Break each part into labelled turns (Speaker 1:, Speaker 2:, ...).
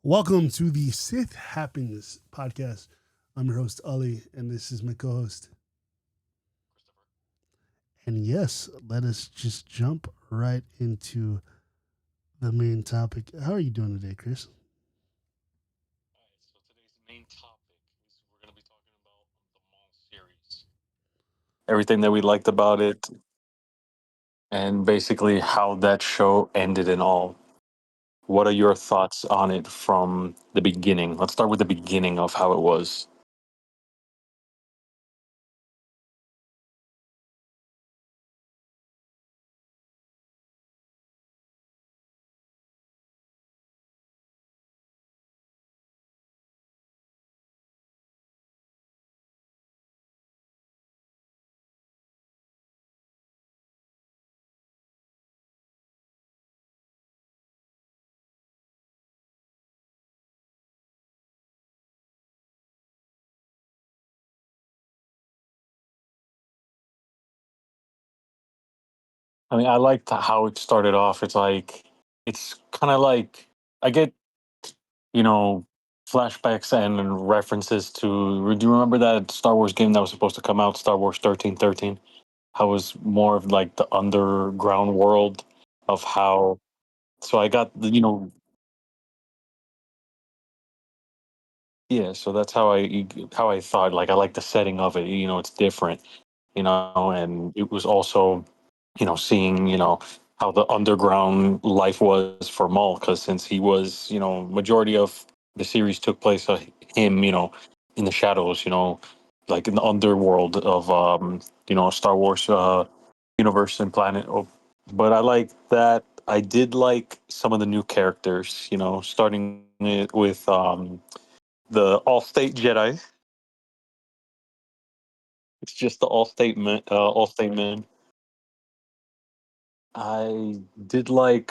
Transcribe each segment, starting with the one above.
Speaker 1: Welcome to the Sith Happiness Podcast. I'm your host, Ali, and this is my co host. And yes, let us just jump right into the main topic. How are you doing today, Chris?
Speaker 2: Alright, so today's main topic is we're going to be talking about the Maul series. Everything that we liked about it, and basically how that show ended and all. What are your thoughts on it from the beginning? Let's start with the beginning of how it was. I mean, I liked how it started off. It's kind of like, I get, you know, flashbacks and references to, do you remember that Star Wars game that was supposed to come out, Star Wars 1313? How it was more of like the underground world of how. So I got yeah. So that's how I thought. Like I like the setting of it. It's different. And it was also, seeing how the underground life was for Maul, because since he was, majority of the series took place him, in the shadows, like in the underworld of Star Wars universe and planet. But I like that. I did like some of the new characters, starting it with the All-State Jedi. It's just the All-State man. I did like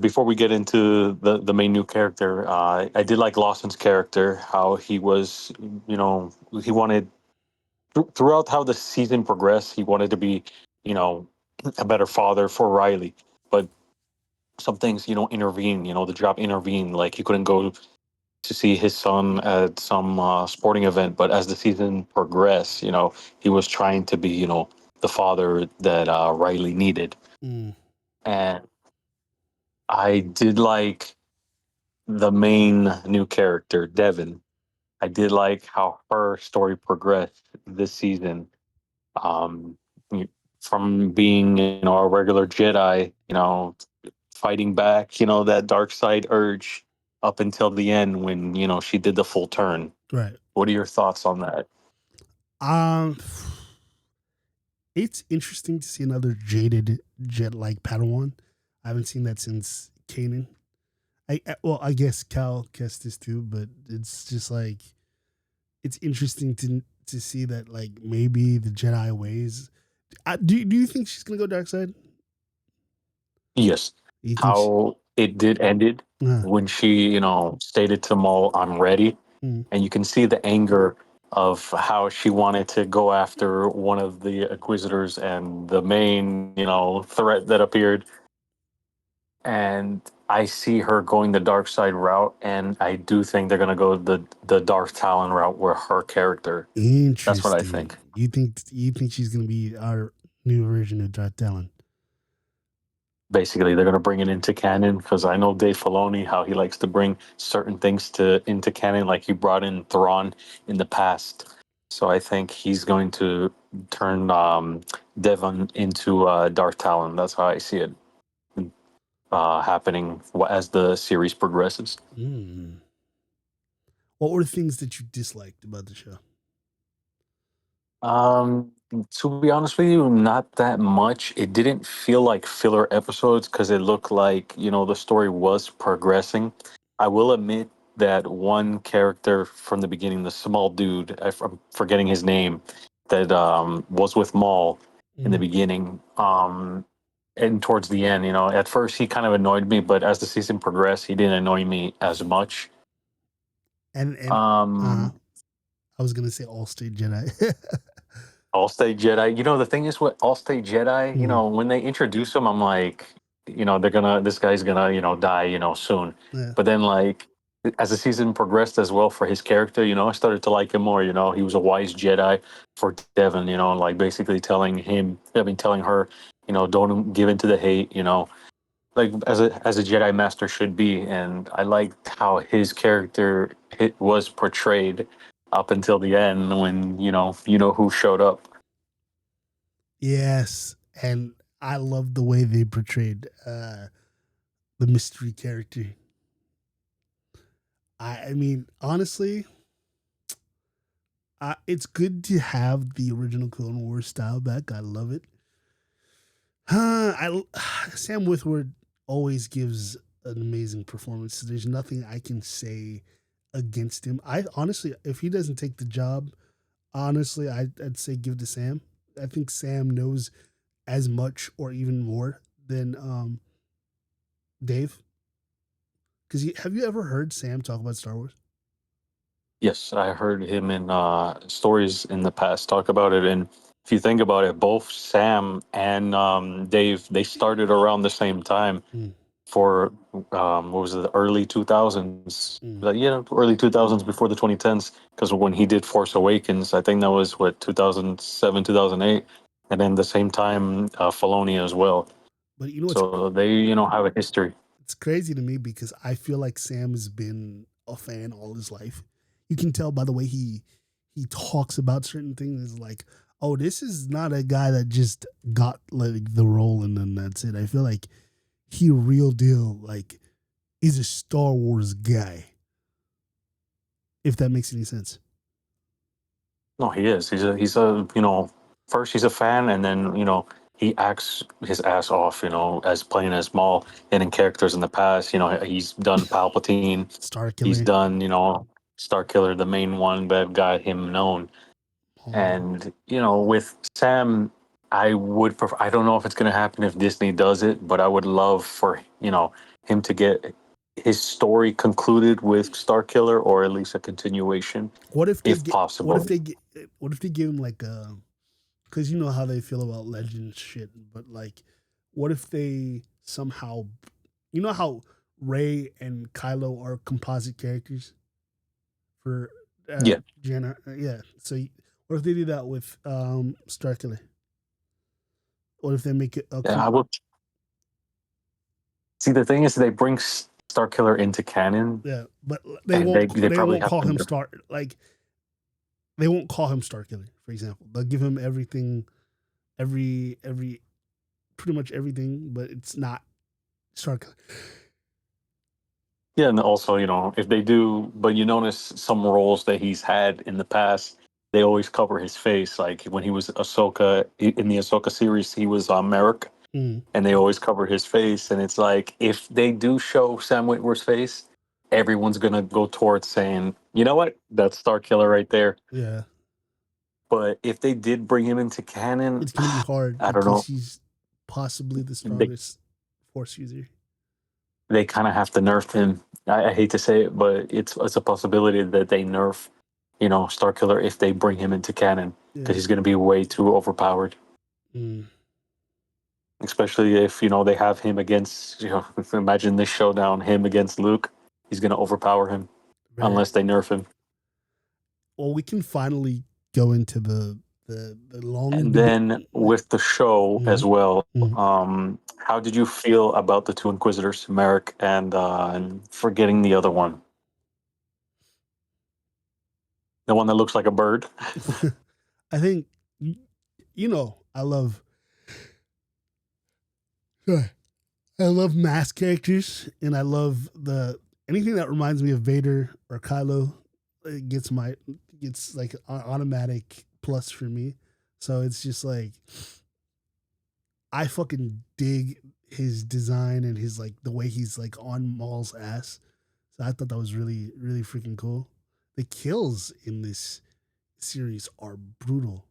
Speaker 2: before we get into the main new character, I did like Lawson's character, how he was, he wanted throughout how the season progressed, he wanted to be, you know, a better father for Riley, but some things, intervene. The job intervened. Like he couldn't go to see his son at some sporting event, but as the season progressed, he was trying to be, the father that Riley needed.
Speaker 1: Mm,
Speaker 2: And I did like the main new character, Devin. I did like how her story progressed this season. Um, from being, a regular Jedi, fighting back, that dark side urge up until the end when, she did the full turn.
Speaker 1: right.
Speaker 2: What are your thoughts on that?
Speaker 1: Um, it's interesting to see another jaded jet like Padawan. I haven't seen that since Kanan. Well, I guess Cal Kestis too, but it's just like it's interesting to see that like maybe the Jedi ways. Do you think she's gonna go dark side?
Speaker 2: Yes.
Speaker 1: You think she?
Speaker 2: How it did ended
Speaker 1: Uh,
Speaker 2: when she, stated to Maul, "I'm ready."
Speaker 1: mm,
Speaker 2: And you can see the anger of how she wanted to go after one of the Inquisitors and the main, threat that appeared. And I see her going the dark side route, and I do think they're gonna go the Dark Talon route with her character. That's what I
Speaker 1: interesting.
Speaker 2: think.
Speaker 1: You think she's gonna be our new version of Darth Talon?
Speaker 2: Basically, they're gonna bring it into canon because I know Dave Filoni how he likes to bring certain things to into canon, like he brought in Thrawn in the past. So I think he's going to turn Devon into Darth Talon. That's how I see it happening as the series progresses.
Speaker 1: Mm. What were the things that you disliked about the show?
Speaker 2: Um, to be honest with you, not that much. It didn't feel like filler episodes because it looked like, the story was progressing. I will admit that one character from the beginning, the small dude, I'm forgetting his name, that was with Maul in the
Speaker 1: Mm.
Speaker 2: beginning. And towards the end, at first he kind of annoyed me, but as the season progressed, he didn't annoy me as much.
Speaker 1: and uh,
Speaker 2: Um,
Speaker 1: I was gonna say All State Jedi.
Speaker 2: All State Jedi. You know, the thing is with All State Jedi,
Speaker 1: Mm,
Speaker 2: when they introduce him, I'm like, this guy's gonna, die, soon.
Speaker 1: yeah,
Speaker 2: But then, like, as the season progressed as well for his character, I started to like him more. He was a wise Jedi for Devon, like basically telling her, don't give in to the hate, like as a Jedi Master should be. And I liked how his character it was portrayed up until the end when who showed up.
Speaker 1: yes, and I love the way they portrayed the mystery character. I mean, honestly, it's good to have the original Clone Wars style back. I love it. I Sam Witwer always gives an amazing performance. There's nothing I can say against him. I honestly, if he doesn't take the job, honestly, I'd say give to Sam. I think Sam knows as much or even more than Dave. Because have you ever heard Sam talk about Star Wars?
Speaker 2: Yes, I heard him in stories in the past talk about it. And if you think about it, both Sam and Dave, they started around the same time
Speaker 1: Mm,
Speaker 2: for what was it, the early 2000s?
Speaker 1: mm.
Speaker 2: Like, early 2000s before the 2010s. Because when he did Force Awakens, I think that was what 2007, 2008, and then the same time Filoni as well.
Speaker 1: But you know what's
Speaker 2: So they have a history.
Speaker 1: it's crazy to me because I feel like Sam has been a fan all his life. You can tell by the way he talks about certain things. It's like, oh, this is not a guy that just got like the role and then that's it. I feel like he real deal like is a Star Wars guy. If that makes any sense.
Speaker 2: No, he is. He's a first he's a fan, and then he acts his ass off, as playing as Maul, and in characters in the past, he's done Palpatine,
Speaker 1: Star
Speaker 2: he's
Speaker 1: Killer.
Speaker 2: done Star Killer, the main one that got him known,
Speaker 1: Oh,
Speaker 2: and with Sam, I would prefer. I don't know if it's gonna happen if Disney does it, but I would love for him to get his story concluded with Star Killer, or at least a continuation,
Speaker 1: what if they
Speaker 2: if
Speaker 1: get? What if
Speaker 2: possible.
Speaker 1: they get? What if they give him like a? Because you know how they feel about legend shit, but like, what if they somehow, you know how Ray and Kylo are composite characters for
Speaker 2: Yeah.
Speaker 1: Jenna? Yeah. So what if they do that with Starkiller? What if they make it a
Speaker 2: Yeah, I will. See, the thing is, they bring Starkiller into canon,
Speaker 1: yeah, but
Speaker 2: and they
Speaker 1: they
Speaker 2: probably
Speaker 1: won't
Speaker 2: have
Speaker 1: call
Speaker 2: to
Speaker 1: him
Speaker 2: nerf.
Speaker 1: Star like they won't call him Starkiller, for example. They'll give him everything, every pretty much everything, but it's not Starkiller.
Speaker 2: Yeah, and also, if they do, but you notice some roles that he's had in the past, they always cover his face. Like when he was Ahsoka in the Ahsoka series, he was Merrick,
Speaker 1: Mm,
Speaker 2: and they always cover his face. And it's like if they do show Sam Witwer's face, everyone's gonna go towards saying, you know what, that's Starkiller right there.
Speaker 1: yeah.
Speaker 2: But if they did bring him into canon,
Speaker 1: It's gonna be hard
Speaker 2: I don't
Speaker 1: because
Speaker 2: know.
Speaker 1: he's possibly the
Speaker 2: They
Speaker 1: strongest force user.
Speaker 2: they kind of have to nerf him. I hate to say it, but it's a possibility that they nerf, Starkiller if they bring him into canon because
Speaker 1: Yeah.
Speaker 2: he's going to be way too overpowered.
Speaker 1: Mm,
Speaker 2: Especially if they have him against imagine this showdown him against Luke, he's going to overpower him
Speaker 1: right.
Speaker 2: unless they nerf him.
Speaker 1: Well, we can finally go into the long
Speaker 2: And
Speaker 1: debate.
Speaker 2: then with the show
Speaker 1: Mm,
Speaker 2: as well,
Speaker 1: mm.
Speaker 2: how did you feel about the two Inquisitors, Merrick and forgetting the other one, the one that looks like a bird?
Speaker 1: I think you know sorry, I love mass characters, and I love the anything that reminds me of Vader or Kylo. It gets like an automatic plus for me. So it's just like I fucking dig his design and his like the way he's like on Maul's ass. So I thought that was really freaking cool. The kills in this series are brutal.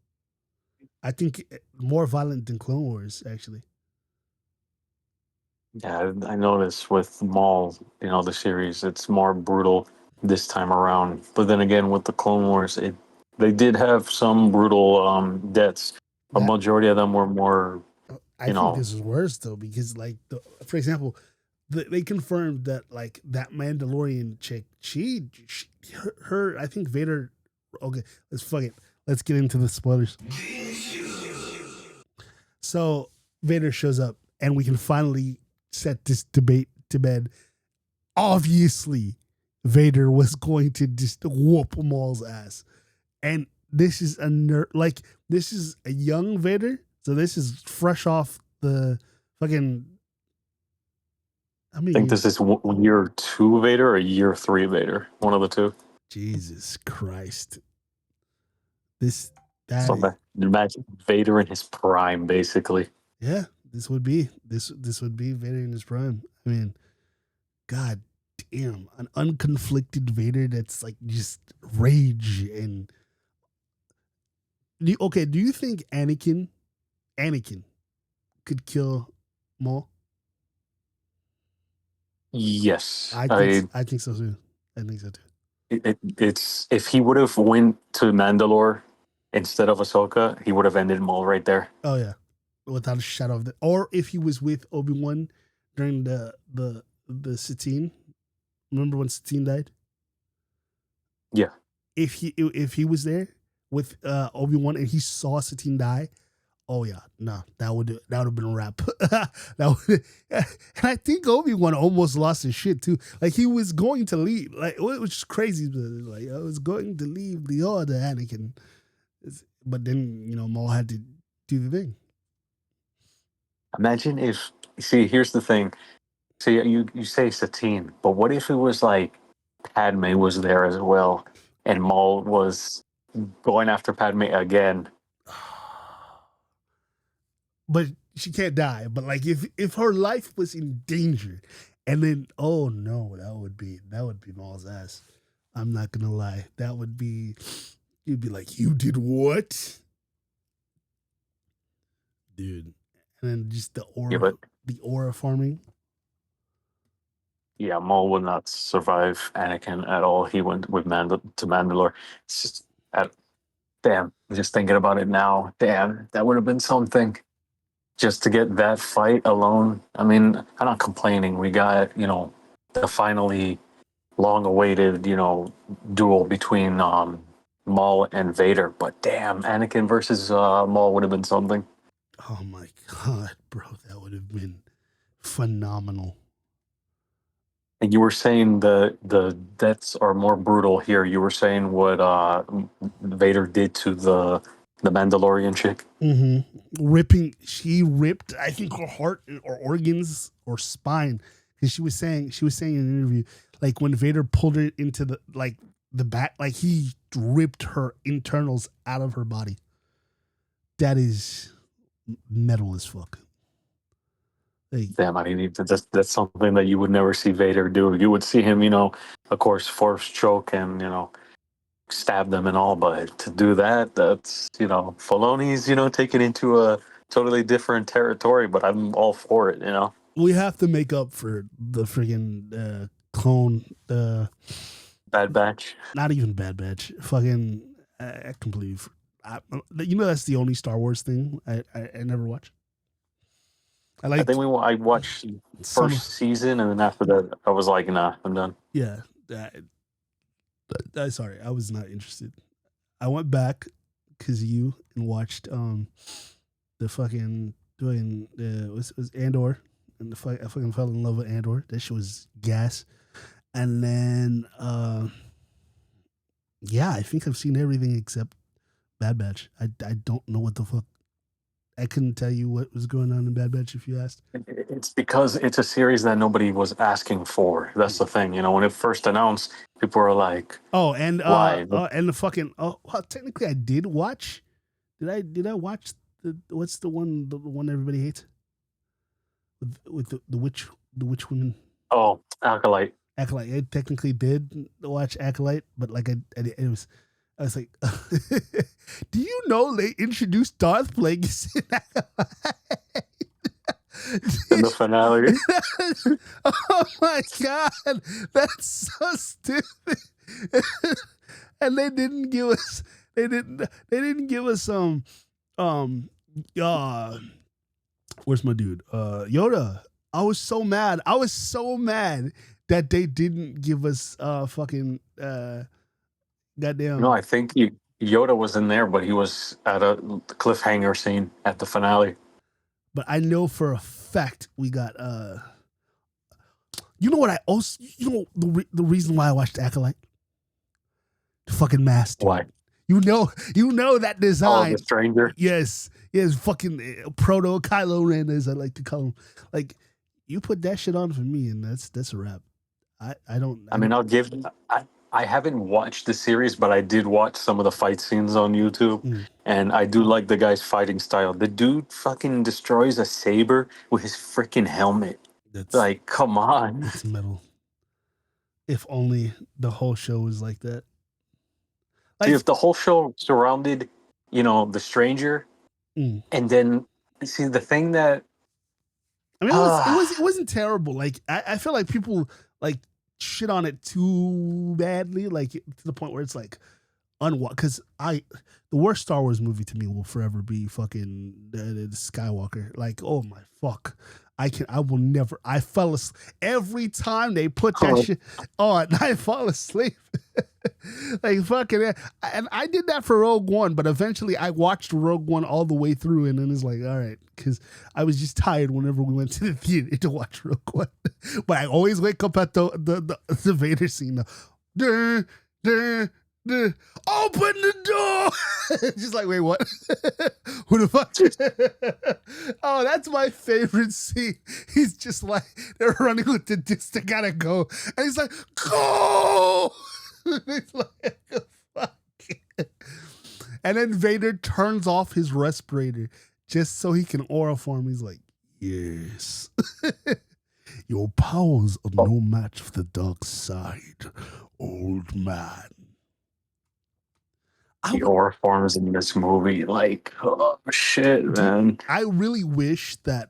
Speaker 1: I think more violent than Clone Wars actually.
Speaker 2: Yeah, I noticed with Maul, the series, it's more brutal. this time around. But then again, with the Clone Wars, they did have some brutal deaths. A
Speaker 1: That
Speaker 2: majority of them were more,
Speaker 1: I
Speaker 2: you
Speaker 1: think
Speaker 2: know,
Speaker 1: this is worse though because like for example, they confirmed that like that Mandalorian chick, her I think Vader. Okay, let's fuck it. Let's get into the spoilers. So Vader shows up, and we can finally set this debate to bed. Obviously, Vader was going to just whoop Maul's ass, and this is like this is a young Vader, so this is fresh off the fucking. I
Speaker 2: I think
Speaker 1: mean,
Speaker 2: this is year 2 Vader or year 3 Vader, one of the two.
Speaker 1: Jesus Christ, this that
Speaker 2: So
Speaker 1: is
Speaker 2: imagine Vader in his prime, basically.
Speaker 1: yeah. This would be Vader in his prime. I mean, God damn, an unconflicted Vader that's like just rage and okay. Do you think Anakin could kill Maul?
Speaker 2: Yes,
Speaker 1: I think so too. I think so too.
Speaker 2: it's if he would have went to Mandalore instead of Ahsoka, he would have ended Maul right there.
Speaker 1: Oh yeah, without a shadow of the. Or if he was with Obi-Wan during the Satine. Remember when Satine died?
Speaker 2: Yeah,
Speaker 1: If he was there with Obi-Wan and he saw Satine die, oh yeah, no, that would have been a wrap. that would, and I think Obi-Wan almost lost his shit too. Like he was going to leave, like which is crazy. But like I was going to leave the order, Anakin, but then Maul had to do the thing.
Speaker 2: imagine if. See, here's the thing. See, you say Satine, but what if it was like Padme was there as well, and Maul was going after Padme again?
Speaker 1: But she can't die. But like if her life was in danger, and then oh no, that would be Maul's ass. I'm not gonna lie. That would be you'd be like, you did what? Dude. And then just
Speaker 2: Yeah, but
Speaker 1: the aura farming.
Speaker 2: yeah, Maul would not survive Anakin at all. He went with to Mandalore. It's just, damn, just thinking about it now. Damn, that would have been something. Just to get that fight alone. I mean, I'm not complaining. We got, the finally long-awaited, duel between Maul and Vader. But damn, Anakin versus Maul would have been something.
Speaker 1: Oh my god, bro, that would have been phenomenal.
Speaker 2: And you were saying the deaths are more brutal here. You were saying what Vader did to the Mandalorian chick.
Speaker 1: She ripped, I think, her heart or organs or spine because she was saying in an interview, like when Vader pulled her into the back, like he ripped her internals out of her body. That is metal as fuck. Like,
Speaker 2: Damn, I mean, that's something that you would never see Vader do. You would see him, of course, force choke and stab them and all, but to do that, that's Filoni's taken into a totally different territory. But I'm all for it.
Speaker 1: we have to make up for the friggin' clone.
Speaker 2: Bad Batch.
Speaker 1: Not even Bad Batch. Fucking, I completely. That's the only Star Wars thing I never watched. I
Speaker 2: I
Speaker 1: like
Speaker 2: think I watched
Speaker 1: some.
Speaker 2: first season, and then after that, I was like, nah, I'm done.
Speaker 1: Yeah, sorry, I was not interested. I went back because you and watched the fucking doing was Andor, and I fucking fell in love with Andor. That shit was gas. And then yeah, I think I've seen everything except Bad Batch. I don't know what the fuck. I couldn't tell you what was going on in Bad Batch if you asked.
Speaker 2: It's because it's a series that nobody was asking for. That's the thing. When it first announced, people were like,
Speaker 1: Oh,
Speaker 2: "Why?"
Speaker 1: and the fucking well, technically I did watch. Did I watch what's the one everybody hates with the witch woman
Speaker 2: Oh, Acolyte.
Speaker 1: Acolyte? I technically did watch Acolyte, but like it was. I was like, do you know they introduced Darth Plagueis in Acolyte?
Speaker 2: in the finale.
Speaker 1: Oh my god, that's so stupid. And they didn't give us. They didn't give us um uh where's my dude? Yoda. I was so mad. I was so mad that they didn't give us fucking
Speaker 2: No,
Speaker 1: goddamn.
Speaker 2: I think Yoda was in there, but he was at a cliffhanger scene at the finale.
Speaker 1: But I know for a fact we got you know what I also, you know the reason why I watched Acolyte? The fucking mask, dude.
Speaker 2: Why?
Speaker 1: You know that
Speaker 2: Oh, the
Speaker 1: design.
Speaker 2: stranger.
Speaker 1: Yes, fucking proto Kylo Ren, as I like to call him. Like, you put that shit on for me, and that's a wrap. I don't.
Speaker 2: I mean, I'll give. I haven't watched the series, but I did watch some of the fight scenes on YouTube,
Speaker 1: Mm,
Speaker 2: and I do like the guy's fighting style. The dude fucking destroys a saber with his freaking helmet.
Speaker 1: that's
Speaker 2: Like, come on.
Speaker 1: that's metal. If only the whole show was like that.
Speaker 2: See,
Speaker 1: Like,
Speaker 2: if the whole show surrounded, the stranger,
Speaker 1: mm.
Speaker 2: and then see the thing that
Speaker 1: I mean, it wasn't terrible. Like, I feel like people like shit on it too badly, like to the point where it's like because the worst Star Wars movie to me will forever be fucking the Skywalker. Like, oh my fuck. I will never. I fell asleep every time they put that shit on. I fall asleep. Like, fucking, and I did that for Rogue One, but eventually I watched Rogue One all the way through, and then it's like, all right, because I was just tired whenever we went to the theater to watch Rogue One. But I always wake up at the Vader scene. Duh, duh, duh. Open the door. Just like, wait, what? Who the fuck? Oh, that's my favorite scene. He's just like, they're running with the disc, they gotta go, and he's like, go. It's like, fuck. And then Vader turns off his respirator just so he can aura form. He's like, yes. Your powers are no match for the dark side, old man.
Speaker 2: the aura forms in this movie, like, oh shit, man.
Speaker 1: I really wish that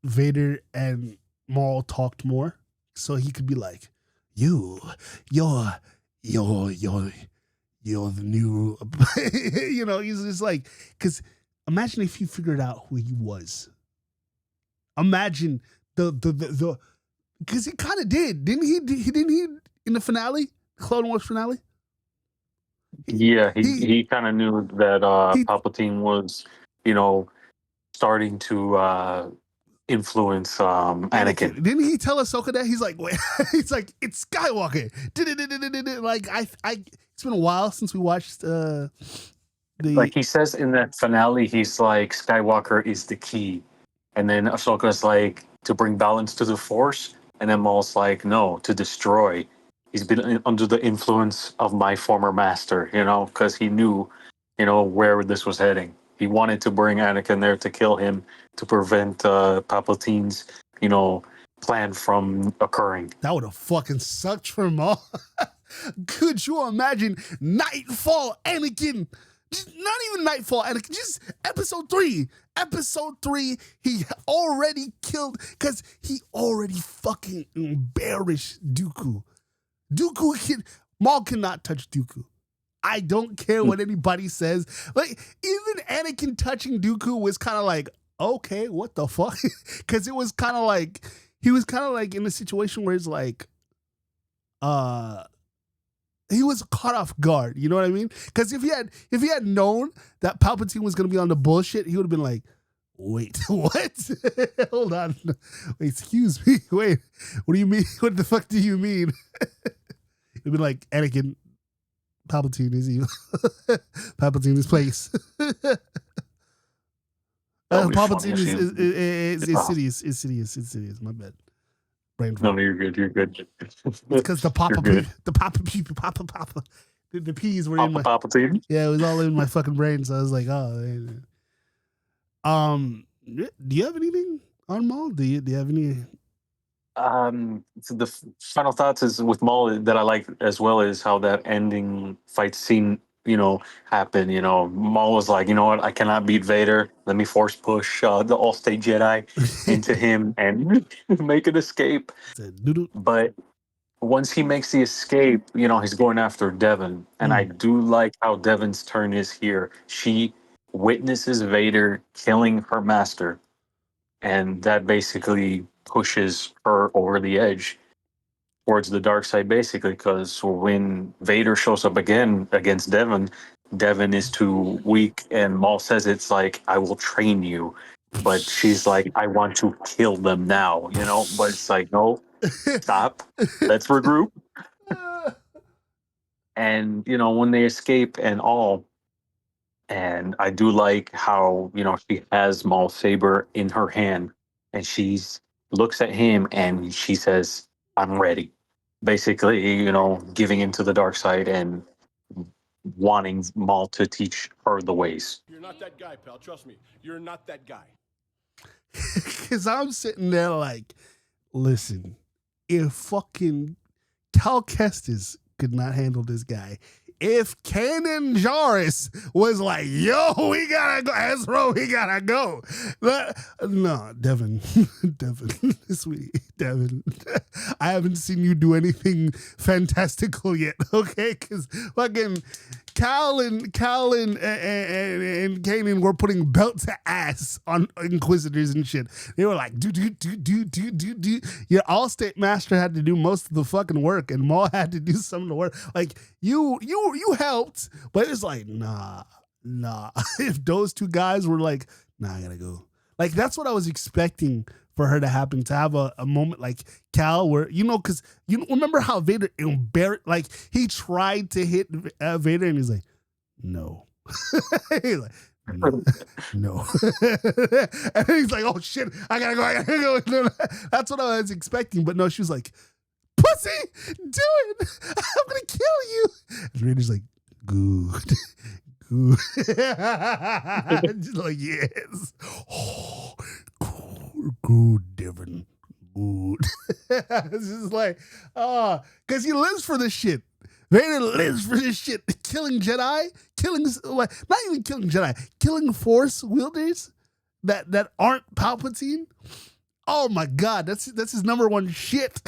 Speaker 1: Vader and Maul talked more so he could be like, you're the new, he's just like, because imagine if you figured out who he was. Imagine the because he kind of didn't he in the finale, Clone Wars finale?
Speaker 2: Yeah, he kind of knew that Palpatine was, starting to influence Anakin.
Speaker 1: Didn't he tell Ahsoka that? He's like, wait, he's like, it's Skywalker. Like, it's been a while since we watched
Speaker 2: Like he says in that finale, he's like, Skywalker is the key. And then Ahsoka's like, to bring balance to the Force. And then Maul's like, no, to destroy. He's been under the influence of my former master, because he knew, where this was heading. He wanted to bring Anakin there to kill him, to prevent Palpatine's, plan from occurring.
Speaker 1: That would have fucking sucked for Maul. Could you imagine Nightfall Anakin? Not even Nightfall Anakin, just episode 3. Episode 3, he already killed, because he already fucking embarrassed Dooku. Maul cannot touch Dooku. I don't care what anybody says. Like, even Anakin touching Dooku was kind of like, okay, what the fuck? Because it was kind of like, he was kind of like in a situation where it's like, he was caught off guard. You know what I mean? Because if he had known that Palpatine was gonna be on the bullshit, he would have been like, wait, what? Hold on. Wait, excuse me. Wait, what do you mean? What the fuck do you mean? It'd be like, Anakin, Palpatine is you. Palpatine is place. Palpatine is Sidious. Is Sidious. My bad. Brain
Speaker 2: no, you're good. You're good.
Speaker 1: It's because the Papa, the peas were
Speaker 2: Papa
Speaker 1: in my
Speaker 2: Palpatine.
Speaker 1: Yeah, it was all in my fucking brain. So I was like, oh. Do you have anything on Maul? Do you have any?
Speaker 2: So the final thoughts is with Maul that I like as well is how that ending fight scene happen. Maul was like, you know what, I cannot beat Vader. Let me force push the All-State Jedi into him and make an escape.
Speaker 1: Said, "Doodle."
Speaker 2: But once he makes the escape, he's going after Devon. And I
Speaker 1: Mm.
Speaker 2: do like how Devon's turn is here. She witnesses Vader killing her master, and that basically pushes her over the edge towards the dark side, basically, because when Vader shows up again against Devon, Devon is too weak, and Maul says it's like, I will train you. But she's like, I want to kill them now, But it's like, no, stop. Let's regroup. And, when they escape and all, and I do like how, she has Maul's saber in her hand, and she's looks at him and she says, I'm ready. Basically, giving into the dark side and wanting Maul to teach her the ways.
Speaker 3: You're not that guy, pal. Trust me. You're not that guy.
Speaker 1: Because I'm sitting there like, listen, if fucking Cal Kestis could not handle this guy, if Kanan Jarrus was like, yo, we gotta go, Ezra, we gotta go. No, Devin, Devin, sweetie, Devin, I haven't seen you do anything fantastical yet, okay? Because fucking Cal and Kanan were putting belt to ass on Inquisitors and shit. They were like, do. Your All-State Master had to do most of the fucking work, and Maul had to do some of the work. Like, you helped, but it's like, nah. If those two guys were like, nah, I gotta go. Like, that's what I was expecting for her to happen, to have a moment like Cal where, because you remember how Vader embarrassed, like, he tried to hit Vader and he's like, no. He's like, no. And he's like, oh shit, I gotta go. That's what I was expecting, but no, she was like, pussy, do it. I'm gonna kill you. And Vader's like, good. Just like, yes. Oh, good, Devin. Good. It's just like, because he lives for this shit. Vader lives for this shit. Killing Jedi, not even killing Jedi, killing Force wielders that aren't Palpatine. Oh my God, that's his number one shit.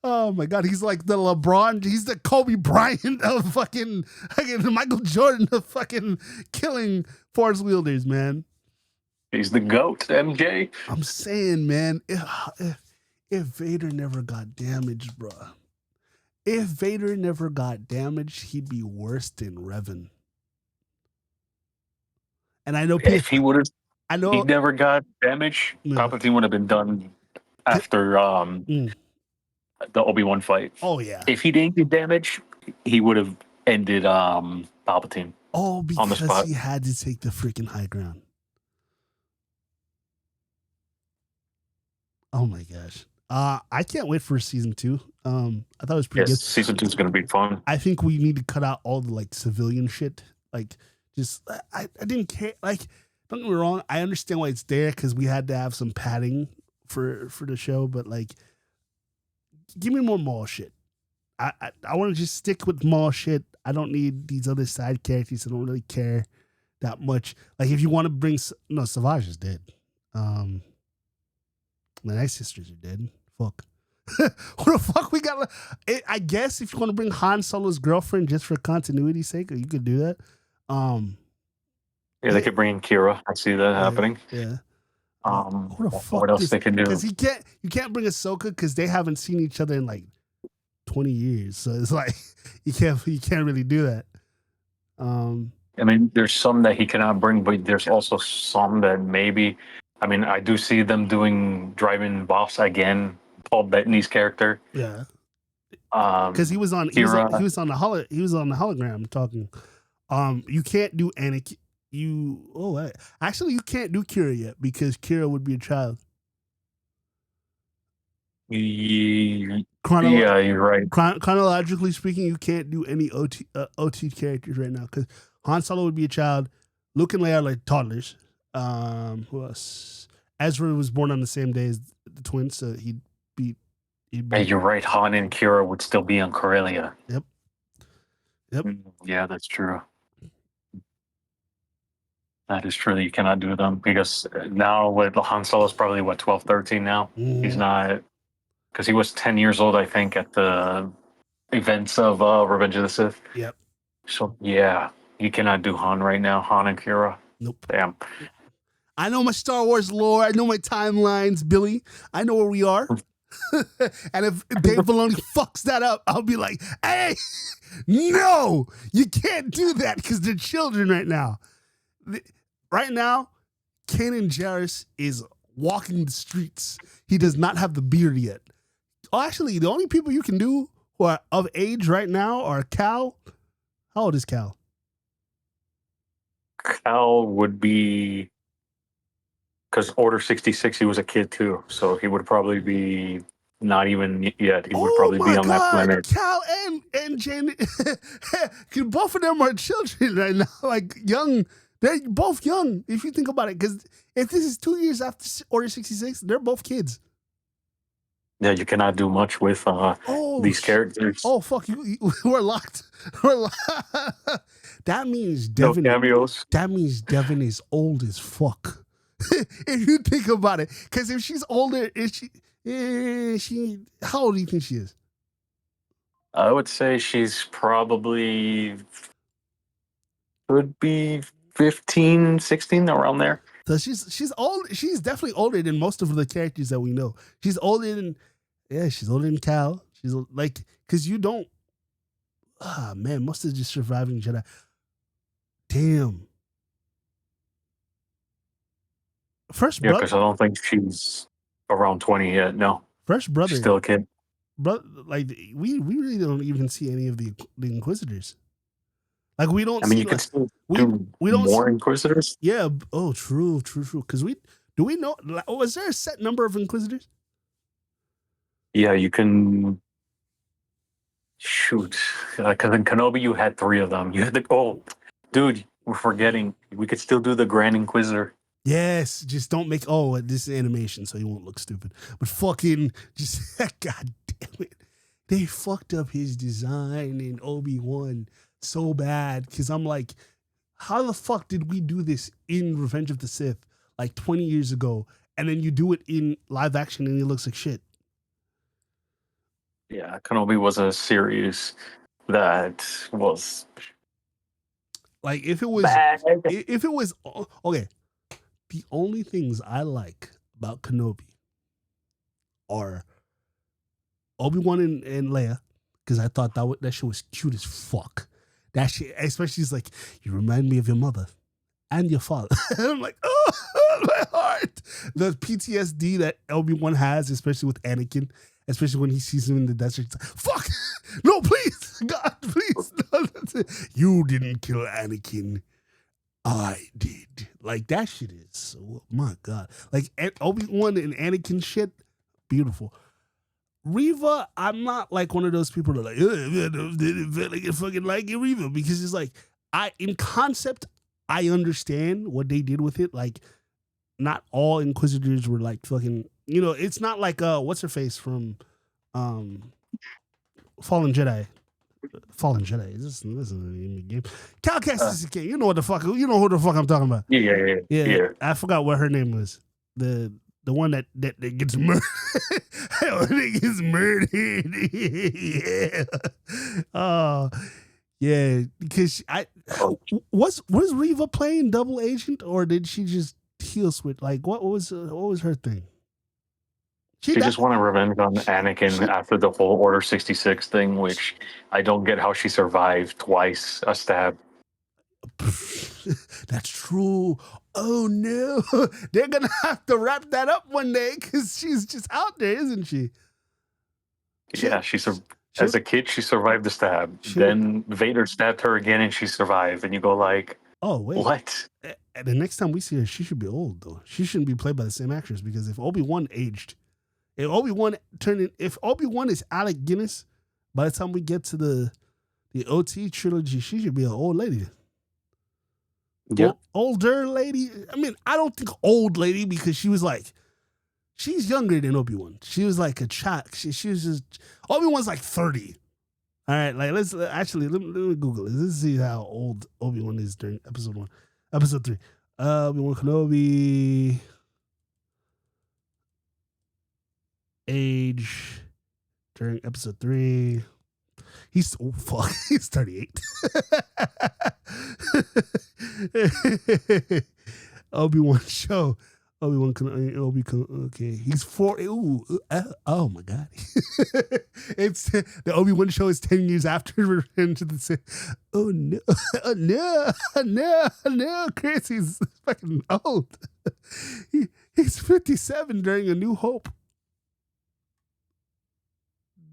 Speaker 1: Oh my God, he's like the LeBron, he's the Kobe Bryant of fucking Michael Jordan of fucking killing Force wielders, man.
Speaker 2: He's the GOAT, MJ.
Speaker 1: I'm saying, man, if Vader never got damaged, bro. If Vader never got damaged, he'd be worse than Revan. And I know
Speaker 2: if he would have,
Speaker 1: I know
Speaker 2: he never got damaged, Palpatine would have been done after the Obi-Wan fight.
Speaker 1: Oh yeah.
Speaker 2: If he didn't get damaged, he would have ended Palpatine.
Speaker 1: Oh, because
Speaker 2: on the spot.
Speaker 1: He had to take the freaking high ground. Oh my gosh. I can't wait for season 2. I thought it was pretty good.
Speaker 2: Season 2 is going to be fun.
Speaker 1: I think we need to cut out all the like civilian shit. Like, just I didn't care. Like, don't get me wrong. I understand why it's there because we had to have some padding for the show. But like, give me more Maul shit. I want to just stick with Maul shit. I don't need these other side characters. I don't really care that much. Like, if you want to bring Savage is dead. My Night Sisters are dead. Fuck. What the fuck we got? I guess if you want to bring Han Solo's girlfriend just for continuity's sake, you could do that.
Speaker 2: They could bring in Kira. I see that happening.
Speaker 1: Yeah.
Speaker 2: What else they can do?
Speaker 1: Because you can't bring Ahsoka because they haven't seen each other in like 20 years. So it's like you can't really do that.
Speaker 2: I mean, there's some that he cannot bring, but there's also some that maybe. I mean, I do see them driving Boss again. Paul Bettany's character.
Speaker 1: Yeah. Because he was on the hologram talking. You can't do Anakin. Actually, you can't do Kira yet because Kira would be a child.
Speaker 2: Yeah, you're right.
Speaker 1: Chronologically speaking, you can't do any OT characters right now because Han Solo would be a child. Luke and Leia are like toddlers. Who else? Ezra was born on the same day as the twins, so he'd be.
Speaker 2: Hey, you're right. Han and Kira would still be on Corellia.
Speaker 1: Yep. Yep.
Speaker 2: Yeah, that's true. That is true. That you cannot do them because now with Han Solo is probably what 12, 13 now. He's
Speaker 1: Mhm.
Speaker 2: not because he was 10 years old, I think, at the events of Revenge of the Sith.
Speaker 1: Yep.
Speaker 2: So yeah, you cannot do Han right now. Han and Kira.
Speaker 1: Nope.
Speaker 2: Damn.
Speaker 1: I know my Star Wars lore. I know my timelines, Billy. I know where we are. And if Dave Filoni fucks that up, I'll be like, hey, no, you can't do that because they're children right now. Right now, Kanan Jarrus is walking the streets. He does not have the beard yet. Oh, actually, the only people you can do who are of age right now are Cal. How old is Cal?
Speaker 2: Cal would be because Order 66, he was a kid too, so he would probably be not even yet. He would
Speaker 1: Oh
Speaker 2: probably be
Speaker 1: my
Speaker 2: on that
Speaker 1: God,
Speaker 2: planet.
Speaker 1: Cal and Jane, both of them are children right now, like young. They're both young if you think about it. Because if this is 2 years after Order 66, they're both kids.
Speaker 2: Yeah, you cannot do much with these characters.
Speaker 1: Oh fuck, we're locked. We're locked. That means
Speaker 2: No
Speaker 1: Devin.
Speaker 2: cameos.
Speaker 1: That means Devin is old as fuck. If you think about it, because if she's older, she how old do you think she is?
Speaker 2: I would say she's probably could be 15, 16, around there.
Speaker 1: So she's old. She's definitely older than most of the characters that we know. She's older than she's older than Cal. She's like because you don't. Ah man, most of just surviving Jedi. Damn. First
Speaker 2: Yeah,
Speaker 1: brother.
Speaker 2: because I don't think she's around 20 yet. No,
Speaker 1: First brother.
Speaker 2: she's still a kid.
Speaker 1: Brother, like we really don't even see any of the Inquisitors. Like we don't.
Speaker 2: I mean,
Speaker 1: see,
Speaker 2: you can
Speaker 1: like,
Speaker 2: still
Speaker 1: we
Speaker 2: do
Speaker 1: don't
Speaker 2: more
Speaker 1: see,
Speaker 2: Inquisitors.
Speaker 1: Yeah. Oh, true. Because do we know? Was there a set number of Inquisitors?
Speaker 2: Yeah, you can shoot. Because in Kenobi, you had 3 of them. You had dude, we're forgetting. We could still do the Grand Inquisitor.
Speaker 1: Yes, just don't make this is animation, so he won't look stupid. But fucking just god damn it. They fucked up his design in Obi-Wan so bad. Cause I'm like, how the fuck did we do this in Revenge of the Sith like 20 years ago? And then you do it in live action and it looks like shit.
Speaker 2: Yeah, Kenobi was a series that was
Speaker 1: Like if it was
Speaker 2: bad.
Speaker 1: okay. The only things I like about Kenobi are Obi-Wan and Leia, because I thought that shit was cute as fuck. That shit, especially, he's like, you remind me of your mother and your father. And I'm like, oh, my heart. The PTSD that Obi-Wan has, especially with Anakin, especially when he sees him in the desert. It's like, fuck, no, please, God, please. No, you didn't kill Anakin. I did. Like, that shit is, oh my God. Like, Obi-Wan and Anakin shit, beautiful. Reva, I'm not like one of those people that are like, I fucking like it, Reva, because it's like, in concept, I understand what they did with it. Like, not all Inquisitors were like fucking, it's not like, what's her face from Fallen Jedi. Fallen Jedi. This is a game. Cal Kestis is king. You know who the fuck I'm talking about.
Speaker 2: Yeah.
Speaker 1: I forgot what her name was. The one that gets murdered. That gets murdered. Yeah. Oh, yeah. Because was Reva playing double agent, or did she just heel switch? Like, what was her thing?
Speaker 2: She just wanted revenge on Anakin after the whole Order 66 thing, which I don't get how she survived twice a stab.
Speaker 1: That's true. Oh no, they're gonna have to wrap that up one day because she's just out there, isn't she?
Speaker 2: Yeah, as a kid, she survived the stab. Then Vader stabbed her again, and she survived. And you go like,
Speaker 1: "Oh wait,
Speaker 2: what?"
Speaker 1: The next time we see her, she should be old though. She shouldn't be played by the same actress because if Obi-Wan aged, if Obi-Wan is Alec Guinness, by the time we get to the OT trilogy, she should be an old lady.
Speaker 2: Yeah.
Speaker 1: Older lady. I mean, I don't think old lady because she's younger than Obi-Wan. She was like a child. She was just, Obi-Wan's like 30. All right, like let's actually let me Google it. Let's see how old Obi-Wan is during episode 1, episode 3. Obi-Wan Kenobi age during episode 3. He's he's 38. Obi-Wan show. Okay, he's 4. Oh my god. It's the Obi-Wan show is 10 years after Revenge of the Sith. Oh no. No, Chris, he's fucking old. He's 57 during A New Hope.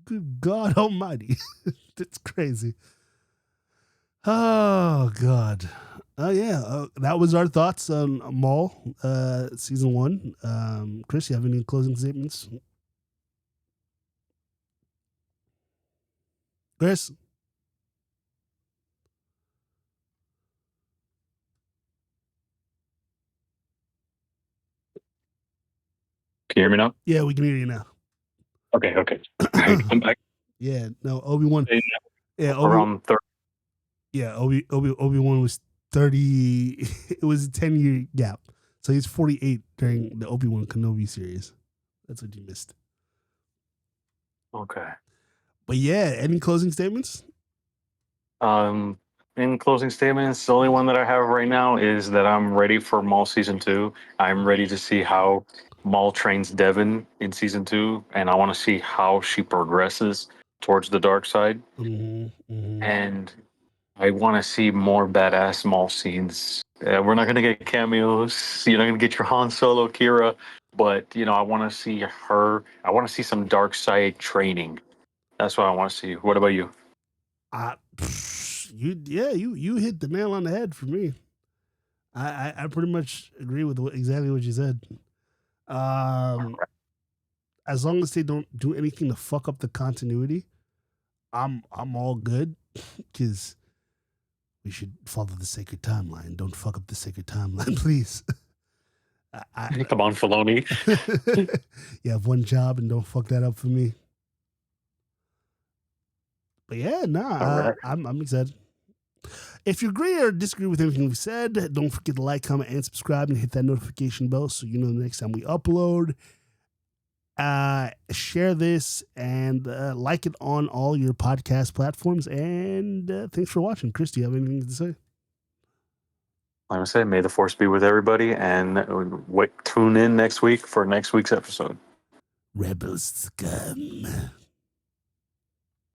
Speaker 1: Good God almighty. That's crazy. Oh God. Oh yeah, that was our thoughts on Maul, season 1. Chris, you have any closing statements? Chris?
Speaker 2: Can you hear me now?
Speaker 1: Yeah, we can hear you now.
Speaker 2: Okay. I'm back.
Speaker 1: Yeah, no, Obi-Wan. Yeah,
Speaker 2: Around 30.
Speaker 1: Yeah, Obi-Wan was 30. It was a 10-year gap. So he's 48 during the Obi-Wan Kenobi series. That's what you missed.
Speaker 2: Okay.
Speaker 1: But yeah, any closing statements?
Speaker 2: In closing statements, the only one that I have right now is that I'm ready for Maul season 2. I'm ready to see how Maul trains Devin in season 2, and I want to see how she progresses towards the dark side. And I want to see more badass Maul scenes. We're not going to get cameos. You're not going to get your Han Solo, Kira, but I want to see her. I want to see some dark side training. That's what I want to see. What about you?
Speaker 1: You hit the nail on the head for me. I pretty much agree with exactly what you said. As long as they don't do anything to fuck up the continuity, I'm all good, because we should follow the sacred timeline. Don't fuck up the sacred timeline, please.
Speaker 2: Come on, Filoni.
Speaker 1: You have one job and don't fuck that up for me. But yeah, right. I'm excited. If you agree or disagree with anything we've said, don't forget to like, comment, and subscribe, and hit that notification bell so you know the next time we upload. Share this and like it on all your podcast platforms. And thanks for watching. Chris, do you have anything to say?
Speaker 2: Like I say, may the force be with everybody, and tune in next week for next week's episode.
Speaker 1: Rebels scum.